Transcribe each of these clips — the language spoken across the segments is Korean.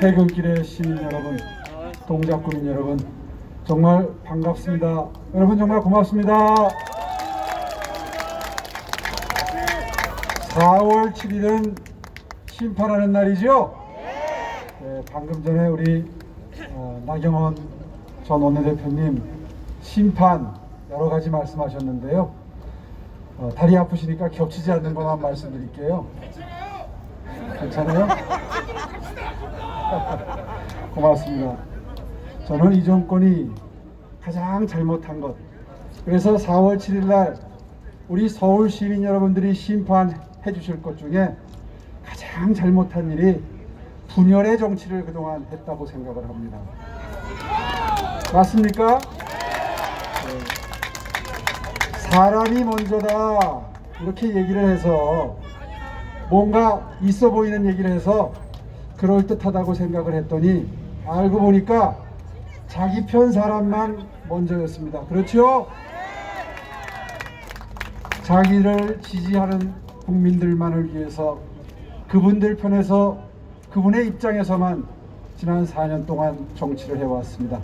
퇴근길의 시민 여러분, 동작구민 여러분, 정말 반갑습니다. 여러분 정말 고맙습니다. 4월 7일은 심판하는 날이죠? 네, 방금 전에 우리 나경원 전 원내대표님 심판 여러 가지 말씀하셨는데요. 다리 아프시니까 겹치지 않는 것만 말씀드릴게요. 괜찮아요? 고맙습니다. 저는 이 정권이 가장 잘못한 것, 그래서 4월 7일 날 우리 서울 시민 여러분들이 심판해 주실 것 중에 가장 잘못한 일이 분열의 정치를 그동안 했다고 생각을 합니다. 맞습니까? 네. 사람이 먼저다 이렇게 얘기를 해서 뭔가 있어 보이는 얘기를 해서 그럴듯하다고 생각을 했더니 알고 보니까 자기 편 사람만 먼저였습니다. 그렇죠? 자기를 지지하는 국민들만을 위해서 그분들 편에서 그분의 입장에서만 지난 4년 동안 정치를 해왔습니다.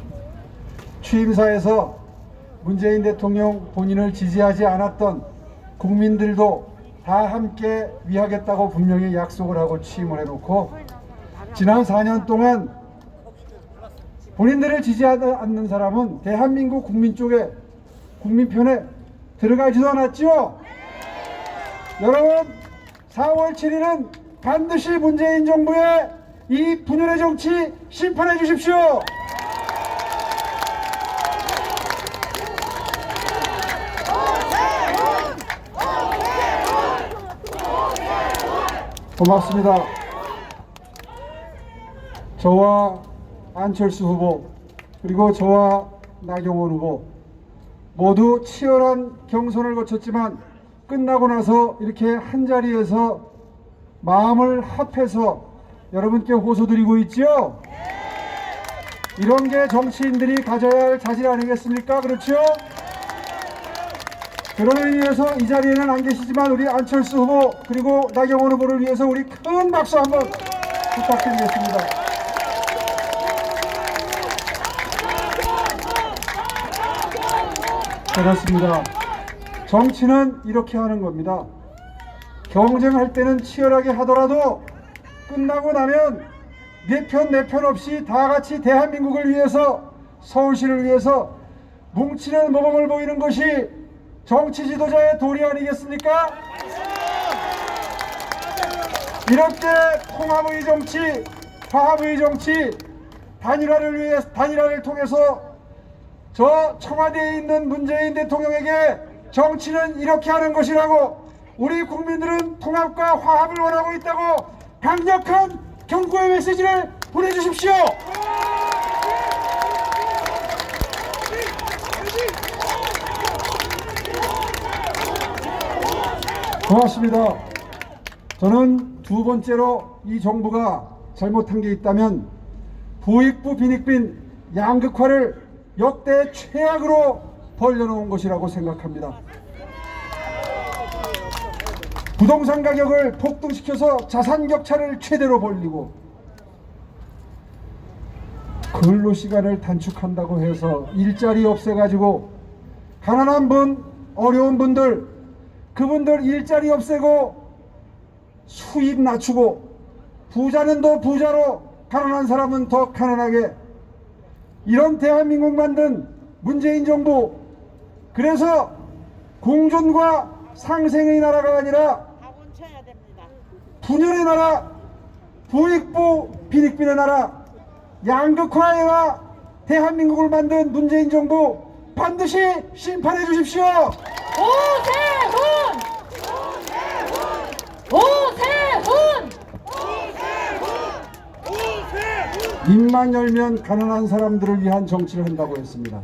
취임사에서 문재인 대통령 본인을 지지하지 않았던 국민들도 다 함께 위하겠다고 분명히 약속을 하고 취임을 해놓고 지난 4년 동안 본인들을 지지하지 않는 사람은 대한민국 국민 쪽에, 국민 편에 들어가지도 않았죠? 여러분, 4월 7일은 반드시 문재인 정부의 이 분열의 정치 심판해 주십시오. 고맙습니다. 저와 안철수 후보, 그리고 저와 나경원 후보 모두 치열한 경선을 거쳤지만 끝나고 나서 이렇게 한자리에서 마음을 합해서 여러분께 호소드리고 있죠? 이런 게 정치인들이 가져야 할 자질 아니겠습니까? 그렇죠? 그런 의미에서 이 자리에는 안 계시지만 우리 안철수 후보 그리고 나경원 후보를 위해서 우리 큰 박수 한번 부탁드리겠습니다. 그렇습니다. 정치는 이렇게 하는 겁니다. 경쟁할 때는 치열하게 하더라도 끝나고 나면 내 편 내 편 없이 다 같이 대한민국을 위해서, 서울시를 위해서 뭉치는 모범을 보이는 것이 정치 지도자의 도리 아니겠습니까? 이렇게 통합의 정치, 화합의 정치, 단일화를 통해서 저 청와대에 있는 문재인 대통령에게 정치는 이렇게 하는 것이라고, 우리 국민들은 통합과 화합을 원하고 있다고 강력한 경고의 메시지를 보내주십시오. 고맙습니다. 저는 두 번째로 이 정부가 잘못한 게 있다면 부익부 빈익빈 양극화를 역대 최악으로 벌려놓은 것이라고 생각합니다. 부동산 가격을 폭등시켜서 자산 격차를 최대로 벌리고, 근로시간을 단축한다고 해서 일자리 없애가지고 가난한 분, 어려운 분들, 그분들 일자리 없애고 수입 낮추고, 부자는 더 부자로, 가난한 사람은 더 가난하게, 이런 대한민국 만든 문재인 정부, 그래서 공존과 상생의 나라가 아니라 분열의 나라, 부익부 빈익빈의 나라, 양극화해와 대한민국을 만든 문재인 정부 반드시 심판해 주십시오. 입만 열면 가난한 사람들을 위한 정치를 한다고 했습니다.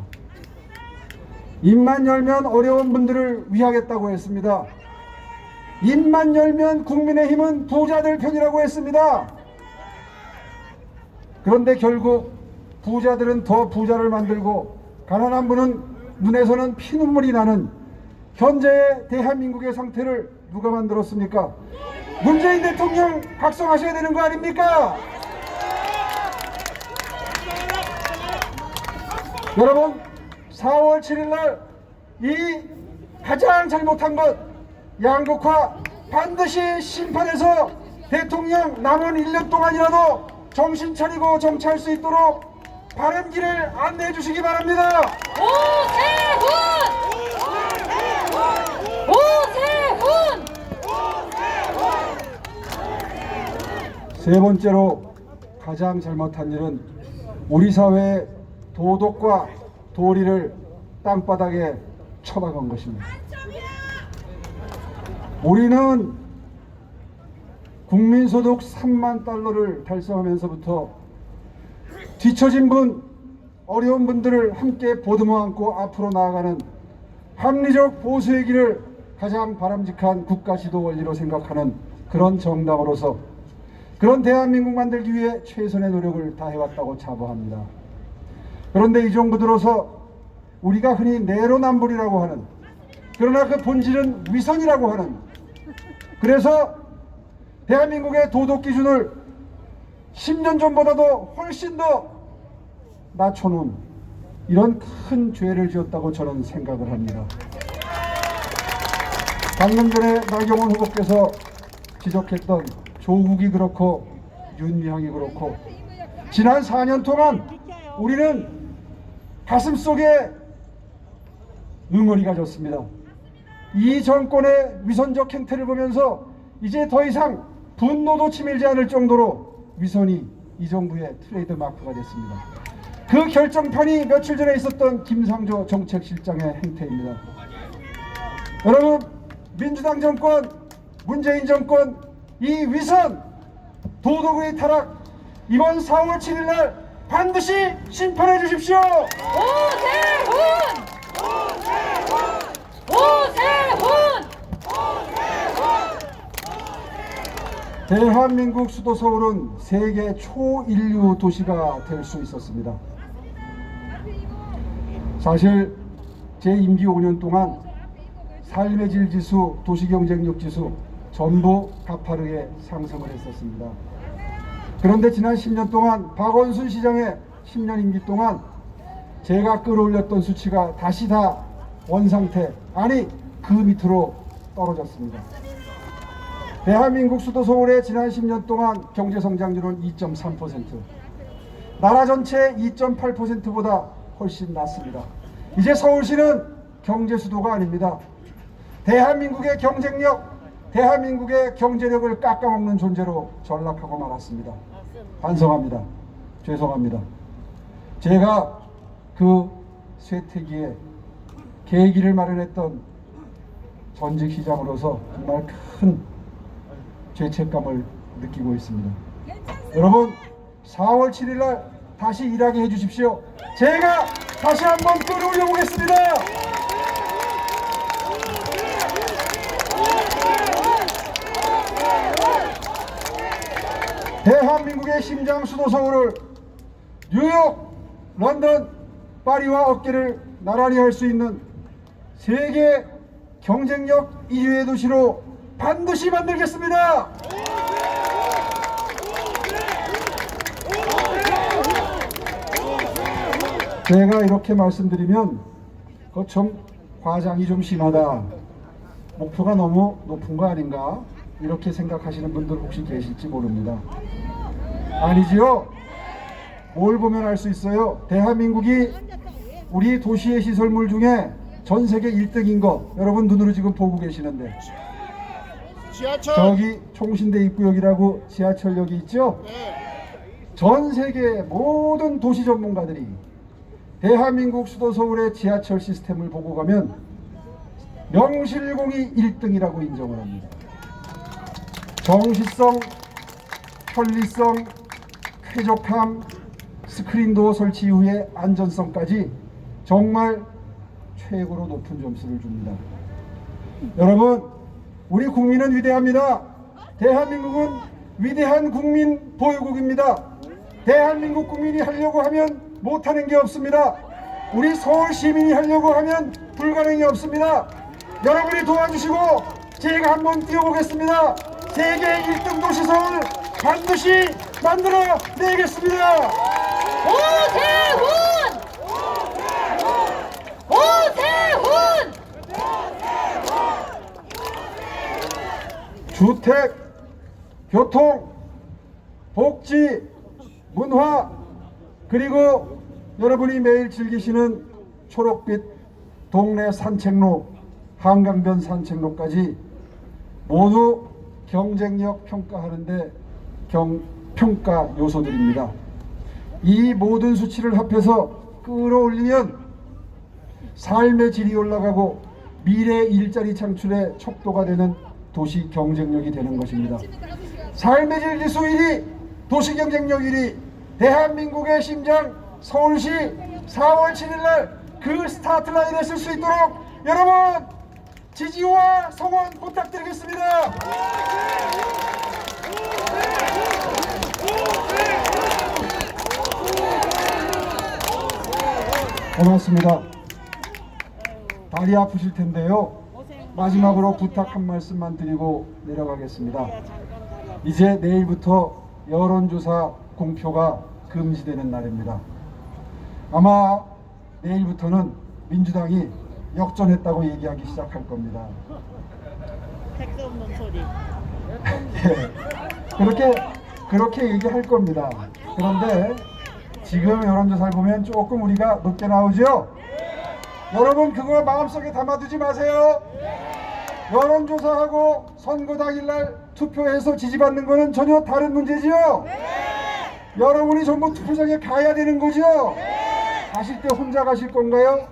입만 열면 어려운 분들을 위하겠다고 했습니다. 입만 열면 국민의힘은 부자들 편이라고 했습니다. 그런데 결국 부자들은 더 부자를 만들고 가난한 분은 눈에서는 피눈물이 나는 현재의 대한민국의 상태를 누가 만들었습니까? 문재인 대통령 각성하셔야 되는 거 아닙니까? 여러분 4월 7일 날 이 가장 잘못한 것 양극화 반드시 심판해서 대통령 남은 1년 동안이라도 정신 차리고 정치할 수 있도록 바른 길을 안내해 주시기 바랍니다. 세 번째로 가장 잘못한 일은 우리 사회의 도덕과 도리를 땅바닥에 쳐박은 것입니다. 우리는 국민소득 3만 달러를 달성하면서부터 뒤처진 분, 어려운 분들을 함께 보듬어 안고 앞으로 나아가는 합리적 보수의 길을 가장 바람직한 국가 지도 원리로 생각하는 그런 정당으로서 그런 대한민국 만들기 위해 최선의 노력을 다해왔다고 자부합니다. 그런데 이 정부 들어서 우리가 흔히 내로남불이라고 하는, 그러나 그 본질은 위선이라고 하는, 그래서 대한민국의 도덕 기준을 10년 전보다도 훨씬 더 낮춰놓은 이런 큰 죄를 지었다고 저는 생각을 합니다. 방금 전에 나경원 후보께서 지적했던 조국이 그렇고 윤미향이 그렇고 지난 4년 동안 우리는 가슴속에 응어리가 졌습니다. 이 정권의 위선적 행태를 보면서 이제 더 이상 분노도 치밀지 않을 정도로 위선이 이 정부의 트레이드 마크가 됐습니다. 그 결정판이 며칠 전에 있었던 김상조 정책실장의 행태입니다. 여러분, 민주당 정권, 문재인 정권, 이 위선, 도덕의 타락, 이번 4월 7일 날 반드시 심판해 주십시오. 대한민국 수도 서울은 세계 초인류 도시가 될 수 있었습니다. 사실 제 임기 5년 동안 삶의 질 지수, 도시경쟁력 지수 전부 가파르게 상승을 했었습니다. 그런데 지난 10년 동안 박원순 시장의 10년 임기 동안 제가 끌어올렸던 수치가 다시 다 원상태, 아니 그 밑으로 떨어졌습니다. 대한민국 수도 서울의 지난 10년 동안 경제성장률은 2.3%, 나라 전체 2.8%보다 훨씬 낮습니다. 이제 서울시는 경제수도가 아닙니다. 대한민국의 경쟁력, 대한민국의 경제력을 깎아먹는 존재로 전락하고 말았습니다. 반성합니다. 죄송합니다. 제가 그 쇠퇴기에 계기를 마련했던 전직시장으로서 정말 큰 죄책감을 느끼고 있습니다. 여러분, 4월 7일 날 다시 일하게 해주십시오. 제가 다시 한번 끌어올려 보겠습니다. 대한민국의 심장 수도 서울을 뉴욕, 런던, 파리와 어깨를 나란히 할 수 있는 세계 경쟁력 1위의 도시로 반드시 만들겠습니다. 제가 이렇게 말씀드리면 좀 과장이 좀 심하다, 목표가 너무 높은 거 아닌가, 이렇게 생각하시는 분들 혹시 계실지 모릅니다. 아니지요? 뭘 보면 알 수 있어요? 대한민국이 우리 도시의 시설물 중에 전 세계 1등인 거 여러분 눈으로 지금 보고 계시는데, 지하철. 저기 총신대 입구역이라고 지하철역이 있죠? 전 세계 모든 도시 전문가들이 대한민국 수도 서울의 지하철 시스템을 보고 가면 명실공히 1등이라고 인정을 합니다. 정시성, 편리성, 쾌적함, 스크린도어 설치 이후의 안전성까지 정말 최고로 높은 점수를 줍니다. 여러분, 우리 국민은 위대합니다. 대한민국은 위대한 국민 보유국입니다. 대한민국 국민이 하려고 하면 못하는 게 없습니다. 우리 서울 시민이 하려고 하면 불가능이 없습니다. 여러분이 도와주시고 제가 한번 뛰어보겠습니다. 세계 1등 도시 서울 반드시 만들어 내겠습니다. 오세훈! 주택, 교통, 복지, 문화, 그리고 여러분이 매일 즐기시는 초록빛 동네 산책로, 한강변 산책로까지 모두 경쟁력 평가하는데 평가 요소들입니다. 이 모든 수치를 합해서 끌어올리면 삶의 질이 올라가고 미래 일자리 창출의 촉도가 되는 도시 경쟁력이 되는 것입니다. 삶의 질 지수 1위, 도시 경쟁력 1위, 대한민국의 심장 서울시 4월 7일날 그 스타트 라인에 쓸 수 있도록 여러분 지지와 성원 부탁드리겠습니다. 고맙습니다. 다리 아프실 텐데요. 마지막으로 부탁 한 말씀만 드리고 내려가겠습니다. 이제 내일부터 여론조사 공표가 금지되는 날입니다. 아마 내일부터는 민주당이 역전했다고 얘기하기 시작할 겁니다. 택도 없는 소리. 그렇게 얘기할 겁니다. 그런데 지금 여론조사를 보면 조금 우리가 높게 나오죠? 여러분 그거 마음속에 담아두지 마세요. 여론조사하고 선거 당일날 투표해서 지지받는 거는 전혀 다른 문제지요? 여러분이 전부 투표장에 가야 되는 거죠? 가실 때 혼자 가실 건가요?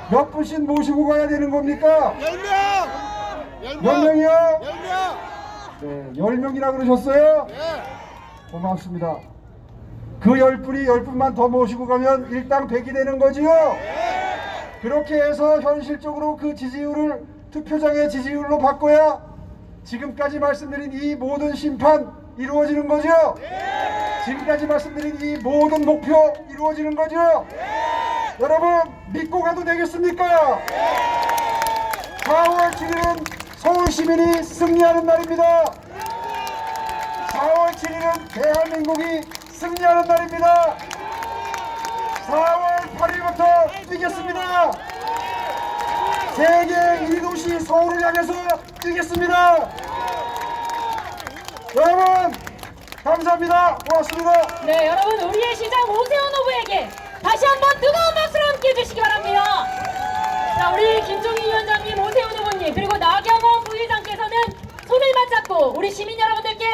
몇 분씩 모시고 가야 되는 겁니까? 10명! 몇 명이요? 10명! 네, 10명이라 그러셨어요? 예! 고맙습니다. 그 10분이 10분만 더 모시고 가면 일당 100이 되는 거지요? 그렇게 해서 현실적으로 그 지지율을 투표장의 지지율로 바꿔야 지금까지 말씀드린 이 모든 심판 이루어지는 거죠? 지금까지 말씀드린 이 모든 목표 이루어지는 거죠? 여러분 믿고 가도 되겠습니까? 4월 7일은 서울 시민이 승리하는 날입니다. 4월 7일은 대한민국이 승리하는 날입니다. 4월 8일부터 뛰겠습니다. 세계 1위 도시 서울을 향해서 뛰겠습니다. 여러분 감사합니다. 고맙습니다. 네, 여러분 우리의 시장 오세훈 후보에게 다시 한번 뜨거운 박수로 함께 해주시기 바랍니다. 자, 우리 김종인 위원장님, 오세훈 후보님, 그리고 나경원 부의장께서는 손을 맞잡고 우리 시민 여러분들께